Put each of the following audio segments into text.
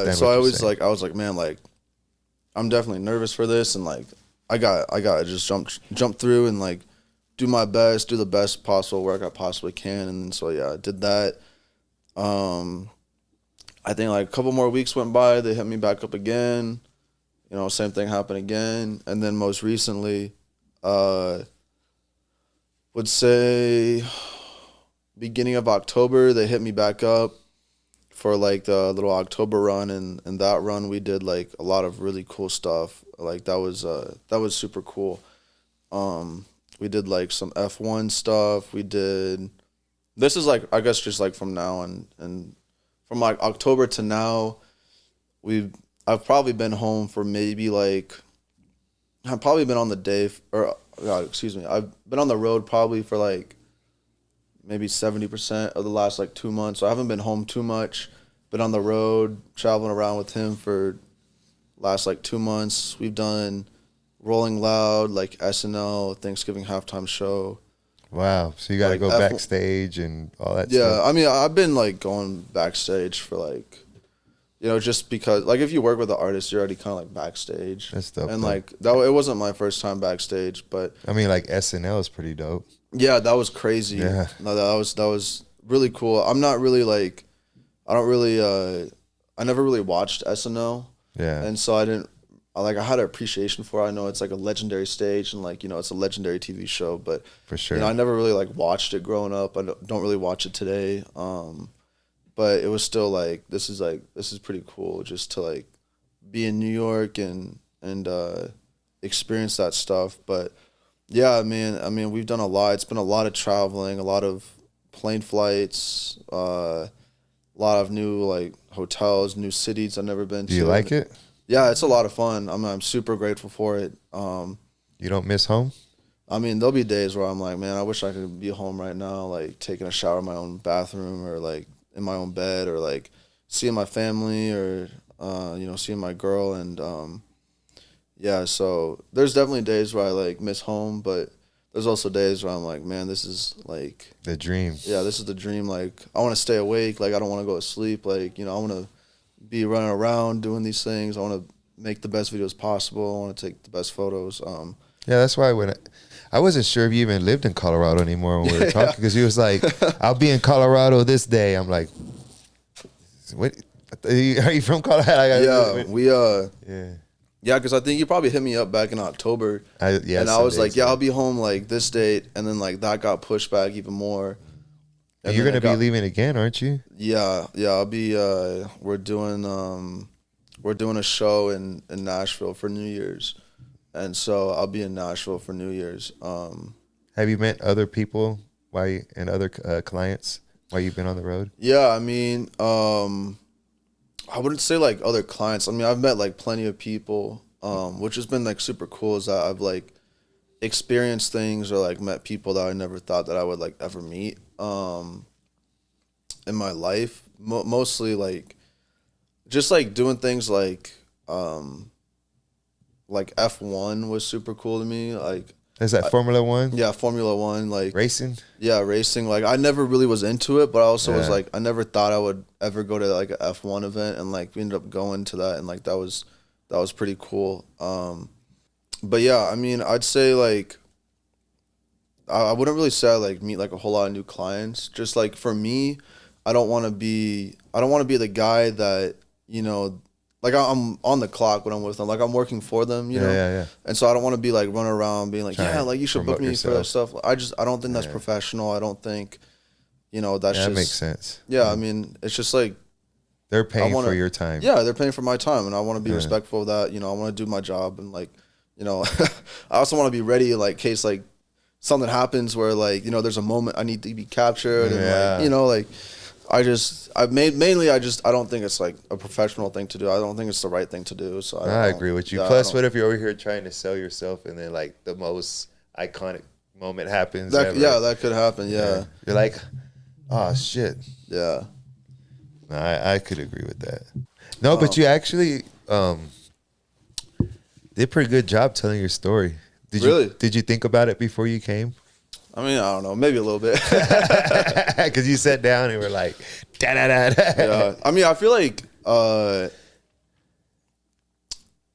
Yeah, so I was like, man, like, I'm definitely nervous for this, and like, I got to just jump through and like do my best, do the best possible work I possibly can, and then so yeah, I did that. I think like a couple more weeks went by, they hit me back up again. You know, same thing happened again, and then most recently, would say beginning of October, they hit me back up for like the little October run, and that run we did like a lot of really cool stuff. Like that was super cool. We did like some F1 stuff. This is like, I guess just like from now and from like October to now, I've probably been home for maybe like, I've probably been on the day, I've been on the road probably for like maybe 70% of the last like 2 months. So I haven't been home too much. Been on the road, traveling around with him for last like 2 months. We've done Rolling Loud, like SNL, Thanksgiving halftime show. Wow. So you got to like go backstage and all that yeah, stuff. I mean, I've been like going backstage for like, you know, just because like if you work with an artist, you're already kind of like backstage. That's dope. And like it wasn't my first time backstage, but I mean, like SNL is pretty dope. Yeah, that was crazy. Yeah. No, that was really cool. I'm not really like, I never really watched SNL. Yeah. And so I had an appreciation for it. I know it's like a legendary stage and like, you know, it's a legendary TV show, but For sure. you know, I never really like watched it growing up. I don't really watch it today. But it was still like, this is pretty cool just to like be in New York and experience that stuff. But yeah, I mean, we've done a lot. It's been a lot of traveling, a lot of plane flights, a lot of new like hotels, new cities I've never been to. Do you like it? Yeah, it's a lot of fun. I'm super grateful for it. You don't miss home? I mean, there'll be days where I'm like, man, I wish I could be home right now, like taking a shower in my own bathroom or like in my own bed or like seeing my family or you know, seeing my girl. And yeah, so there's definitely days where I like miss home, but there's also days where I'm like, man, this is like the dream. Yeah, this is the dream. Like, I want to stay awake. Like, I don't want to go to sleep. Like, you know, I want to be running around doing these things. I want to make the best videos possible. I want to take the best photos. Yeah, that's why I wasn't sure if you even lived in Colorado anymore when we were talking, because he was like, I'll be in Colorado this day. I'm like, what? Are you from Colorado? Yeah, because I think you probably hit me up back in October. And I was like, yeah, I'll be home like this date. And then like that got pushed back even more. And you're going to be leaving again, aren't you? Yeah. I'll be, we're doing a show in Nashville for New Year's. And so I'll be in Nashville for New Year's. Have you met other people and other clients while you've been on the road? Yeah, I mean, I wouldn't say like other clients. I mean, I've met like plenty of people, which has been like super cool, is that I've like experienced things or like met people that I never thought that I would like ever meet in my life. Mostly like just like doing things like F1 was super cool to me. Like, is that Formula One? Yeah, Formula One, like racing. Yeah, racing. Like, I never really was into it, but I also was like, I never thought I would ever go to like a F1 event, and like we ended up going to that, and like that was pretty cool. But yeah, I mean, I'd say like I wouldn't really say I like meet like a whole lot of new clients. Just like for me, I don't want to be the guy that, you know, like I'm on the clock when I'm with them. Like I'm working for them, you know? Yeah. And so I don't want to be like running around being like, yeah, like you should book me for that stuff. I don't think that's professional. I don't think, you know, that makes sense. Yeah, I mean, it's just like they're paying for your time. Yeah, they're paying for my time, and I want to be respectful of that. You know, I want to do my job, and like, you know, I also want to be ready in like case like something happens where like, you know, there's a moment I need to be captured, and like, you know, like I don't think it's like a professional thing to do. I don't think it's the right thing to do. So I agree with you. Plus, what if you're over here trying to sell yourself and then like the most iconic moment happens? That could happen. Yeah. You're like, oh shit. Yeah. No, I could agree with that. No, but you actually did a pretty good job telling your story. Did you think about it before you came? I mean, I don't know, maybe a little bit. Because you sat down and were like, da da da. Yeah, I mean, I feel like Uh,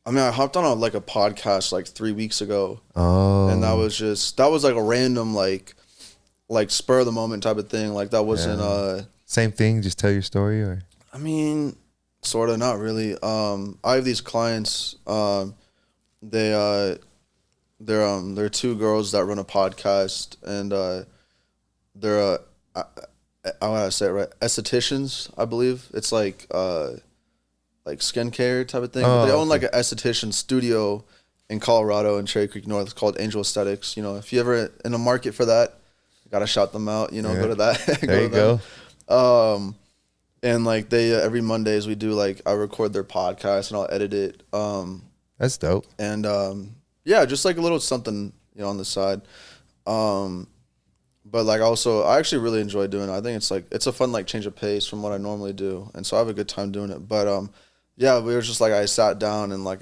I mean, I hopped on like a podcast like 3 weeks ago, and Oh, that was like a random like spur of the moment type of thing. Like that wasn't yeah. Same thing. Just tell your story, or I mean, sort of, not really. I have these clients. They they're two girls that run a podcast, and they're I want to say it right, estheticians, I believe. It's like skincare type of thing. But oh, they own like okay. an esthetician studio in Colorado in Cherry Creek North. It's called Angel Aesthetics. You know, if you ever in the market for that, you gotta shout them out. You know, Yeah. go to that. There you to go. them. And like they every Mondays we do like I record their podcast and I'll edit it. That's dope. And yeah, just like a little something on the side. Um, but like also I actually really enjoy doing it. I think it's a fun like change of pace from what I normally do, and so I have a good time doing it. But yeah, we were just like I sat down and like